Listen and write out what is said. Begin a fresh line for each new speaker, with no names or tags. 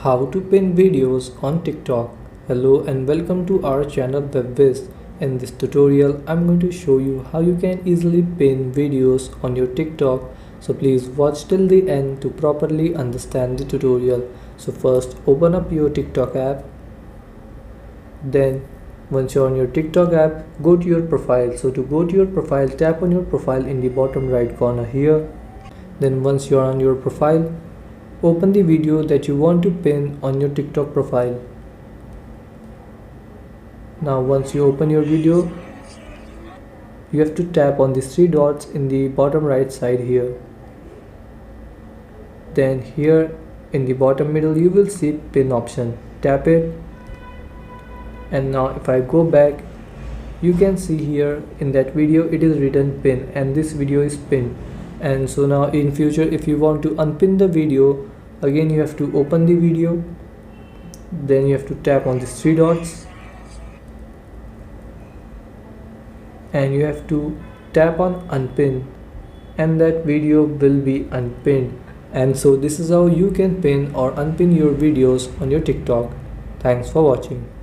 How to pin videos on TikTok. Hello and welcome to our channel Whizz. In this tutorial, I'm going to show you how you can easily pin videos on your TikTok. So please watch till the end to properly understand the tutorial. So first, open up your TikTok app. Then once you're on your TikTok app, go to your profile. So to go to your profile, tap on your profile in the bottom right corner here. Then once you're on your profile, open the video that you want to pin on your TikTok profile. Now once you open your video, you have to tap on these three dots in the bottom right side here. Then here in the bottom middle you will see pin option. Tap it. And now if I go back, you can see here in that video it is written pin and this video is pinned. And so now in future if you want to unpin the video, again you have to open the video, then you have to tap on these three dots and you have to tap on unpin and that video will be unpinned. And so this is how you can pin or unpin your videos on your TikTok. Thanks for watching.